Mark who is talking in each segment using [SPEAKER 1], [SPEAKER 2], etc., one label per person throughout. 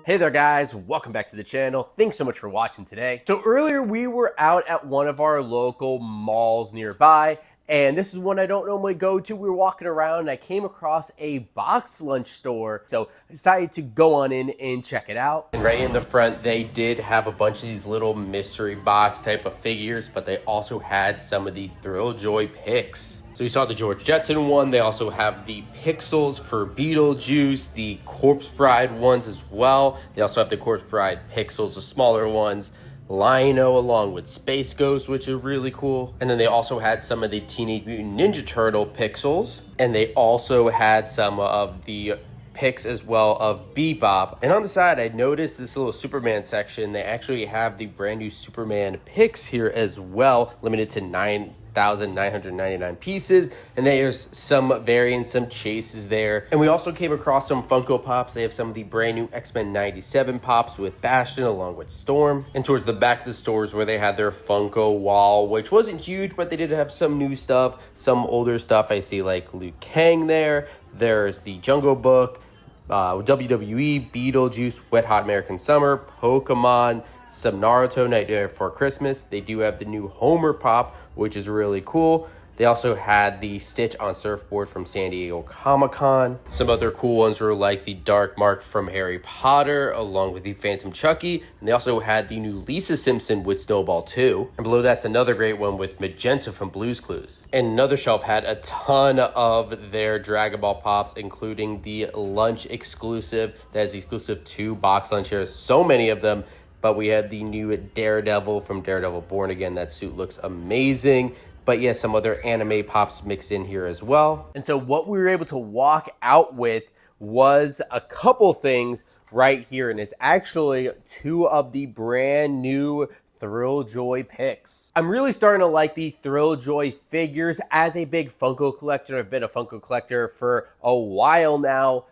[SPEAKER 1] Hey there guys, welcome back to the channel. Thanks so much for watching today. So earlier we were out at one of our local malls nearby, and this is one I don't normally go to. We were walking around and I came across a BoxLunch store, so I decided to go on in and check it out. And right in the front they did have a bunch of these little mystery box type of figures, but they also had some of the Thrilljoy Pix. So you saw the George Jetson one. They also have the pixels for Beetlejuice, the Corpse Bride ones as well. They also have the Corpse Bride pixels, the smaller ones. Lion-O along with Space Ghost, which is really cool. And then they also had some of the Teenage Mutant Ninja Turtle pixels. And they also had some of the Pix as well of Bebop. And on the side, I noticed this little Superman section. They actually have the brand new Superman Pix here as well, limited to 9,999 pieces, and there's some variants, some chases there. And we also came across some Funko Pops. They have some of the brand new X-Men 97 Pops with Bastion along with Storm. And towards the back of the stores where they had their Funko wall, which wasn't huge, but they did have some new stuff, some older stuff. I see like Liu Kang there. There's the Jungle Book, WWE, Beetlejuice, Wet Hot American Summer, Pokemon, some Naruto, Nightmare Before Christmas. They do have the new Homer Pop, which is really cool. They also had the Stitch on Surfboard from San Diego Comic-Con. Some other cool ones were like the Dark Mark from Harry Potter, along with the Phantom Chucky. And they also had the new Lisa Simpson with Snowball 2. And below that's another great one with Magenta from Blue's Clues. And another shelf had a ton of their Dragon Ball Pops, including the Lunch exclusive. That is exclusive to BoxLunch here. So many of them. But we had the new Daredevil from Daredevil Born Again. That suit looks amazing. But yes, some other anime pops mixed in here as well. And so what we were able to walk out with was a couple things right here. And it's actually two of the brand new Thrilljoy Pix. I'm really starting to like the Thrilljoy figures. As a big Funko collector, I've been a Funko collector for a while now.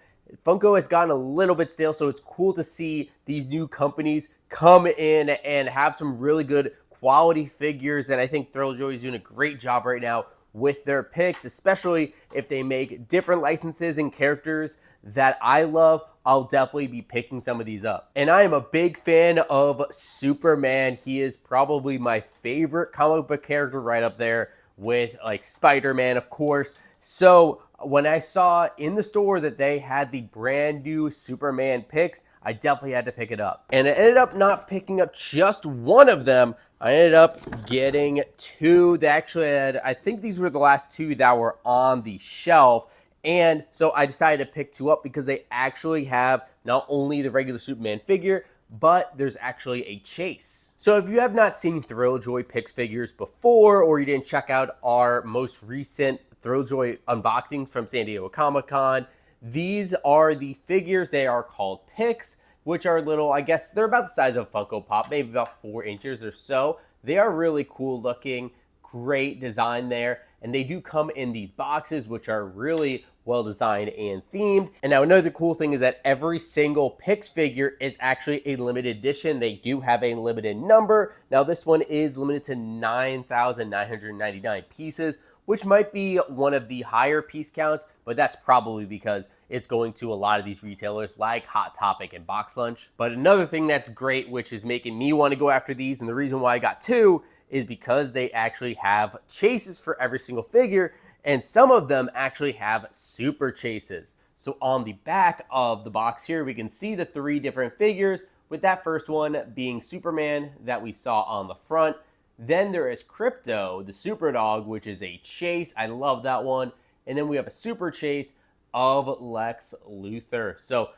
[SPEAKER 1] Funko has gotten a little bit stale, so it's cool to see these new companies come in and have some really good quality figures. And I think Thrilljoy is doing a great job right now with their picks, especially if they make different licenses and characters that I love. I'll definitely be picking some of these up. And I am a big fan of Superman. He is probably my favorite comic book character, right up there with like Spider-Man, of course. So when I saw in the store that they had the brand new Superman Pix, I definitely had to pick it up. And I ended up not picking up just one of them. I ended up getting two. They actually had, I think these were the last two that were on the shelf. And so I decided to pick two up because they actually have not only the regular Superman figure, but there's actually a chase. So if you have not seen Thrilljoy Pix figures before, or you didn't check out our most recent Thrilljoy unboxings from San Diego Comic-Con, these are the figures. They are called Pix, which are little, I guess they're about the size of a Funko Pop, maybe about 4 inches or so. They are really cool looking, great design there. And they do come in these boxes, which are really well designed and themed. And now another cool thing is that every single Pix figure is actually a limited edition. They do have a limited number. Now this one is limited to 9,999 pieces, which might be one of the higher piece counts, but that's probably because it's going to a lot of these retailers like Hot Topic and BoxLunch. But another thing that's great, which is making me want to go after these, and the reason why I got two, is because they actually have chases for every single figure, and some of them actually have super chases. So on the back of the box here, we can see the 3 different figures, with that first one being Superman that we saw on the front. Then there is Crypto, the super dog, which is a chase. I love that one. And then we have a super chase of Lex Luthor. So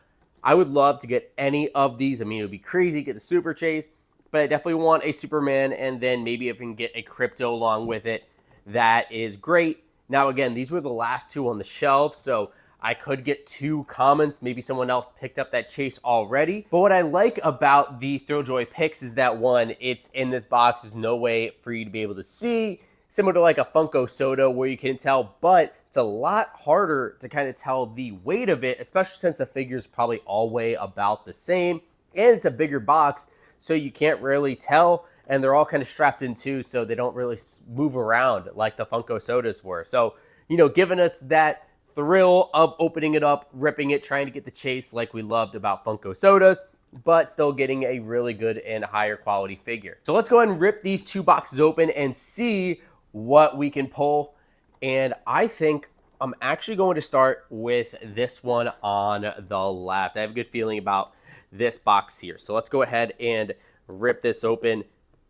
[SPEAKER 1] I would love to get any of these. I mean, it would be crazy to get the super chase, but I definitely want a Superman, and then maybe if we can get a Crypto along with it, that is great. Now, again, these were the last two on the shelf, so I could get 2 commons. Maybe someone else picked up that chase already. But what I like about the Thrilljoy Pix is that, one, it's in this box. There's no way for you to be able to see. Similar to like a Funko Soda where you can tell, but it's a lot harder to kind of tell the weight of it, especially since the figures probably all weigh about the same. And it's a bigger box, so you can't really tell. And they're all kind of strapped in too, so they don't really move around like the Funko Sodas were. So, you know, giving us that thrill of opening it up, ripping it, trying to get the chase like we loved about Funko Sodas. but still getting a really good and higher quality figure. So let's go ahead and rip these two boxes open and see what we can pull. And I think I'm actually going to start with this one on the left. I have a good feeling about this box here. So let's go ahead and rip this open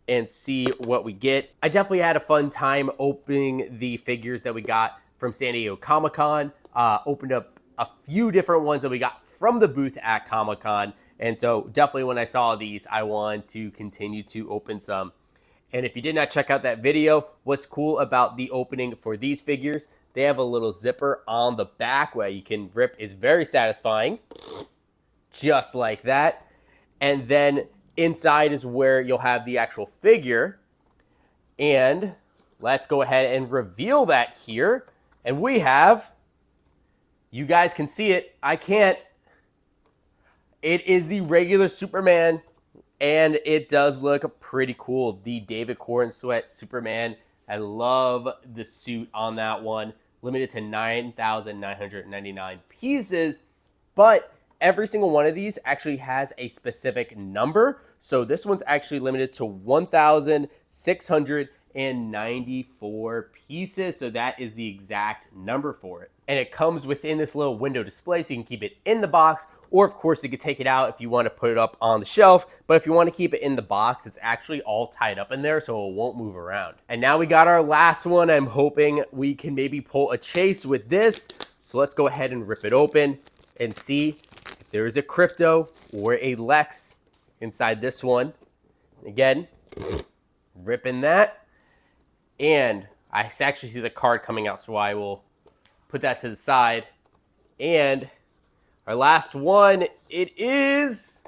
[SPEAKER 1] and see what we get. I definitely had a fun time opening the figures that we got from San Diego Comic-Con. Opened up a few different ones that we got from the booth at Comic-Con. And so definitely when I saw these, I wanted to continue to open some. And if you did not check out that video, what's cool about the opening for these figures, they have a little zipper on the back where you can rip. It's very satisfying, just like that. And then inside is where you'll have the actual figure. And let's go ahead and reveal that here. And we have, you guys can see it, I can't. It is the regular Superman, and it does look pretty cool. The David Cornsweet Superman. I love the suit on that one. Limited to 9,999 pieces, but every single one of these actually has a specific number. So this one's actually limited to 1,694 pieces. So that is the exact number for it. And it comes within this little window display, so you can keep it in the box, or of course you could take it out if you want to put it up on the shelf. But if you want to keep it in the box, it's actually all tied up in there, so it won't move around. And now we got our last one. I'm hoping we can maybe pull a chase with this. So let's go ahead and rip it open and see if there is a Crypto or a Lex inside this one. Again, ripping that. And I actually see the card coming out, so I will put that to the side. And our last one, it is,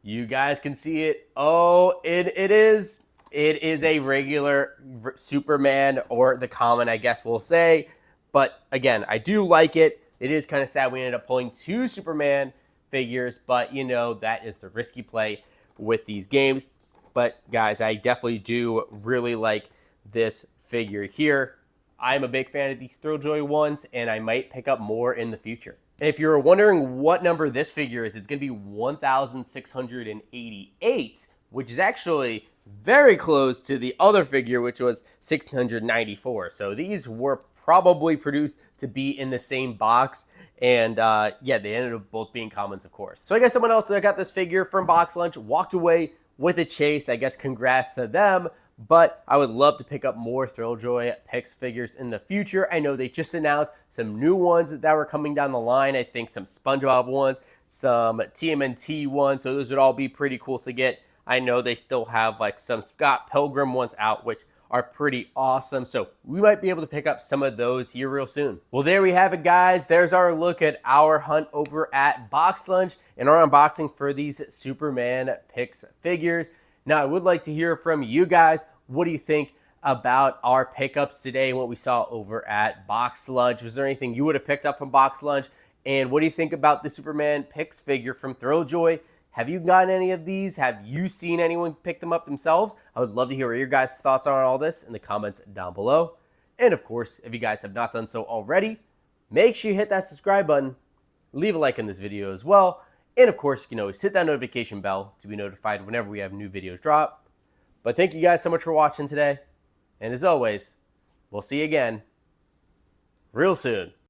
[SPEAKER 1] you guys can see it. Oh, it is a regular Superman, or the common, I guess we'll say. But again, I do like it. It is kind of sad we ended up pulling two Superman figures, but you know, that is the risky play with these games. But guys, I definitely do really like this figure here. I'm a big fan of these Thrilljoy ones, and I might pick up more in the future. And if you're wondering what number this figure is, it's going to be 1,688, which is actually very close to the other figure, which was 694. So these were probably produced to be in the same box. And yeah, they ended up both being commons, of course. So I guess someone else that got this figure from BoxLunch walked away with a chase. I guess congrats to them. But I would love to pick up more Thrilljoy Pix figures in the future. I know they just announced some new ones that were coming down the line. I think some SpongeBob ones, some TMNT ones. So those would all be pretty cool to get. I know they still have like some Scott Pilgrim ones out, which are pretty awesome. So we might be able to pick up some of those here real soon. Well, there we have it, guys. There's our look at our hunt over at BoxLunch and our unboxing for these Superman Pix figures. Now, I would like to hear from you guys. What do you think about our pickups today and what we saw over at BoxLunch? Was there anything you would have picked up from BoxLunch? And what do you think about the Superman Pix figure from Thrilljoy? Have you gotten any of these? Have you seen anyone pick them up themselves? I would love to hear what your guys' thoughts are on all this in the comments down below. And of course, if you guys have not done so already, make sure you hit that subscribe button, leave a like in this video as well. And of course, you can always hit that notification bell to be notified whenever we have new videos drop. But thank you guys so much for watching today. And as always, we'll see you again real soon.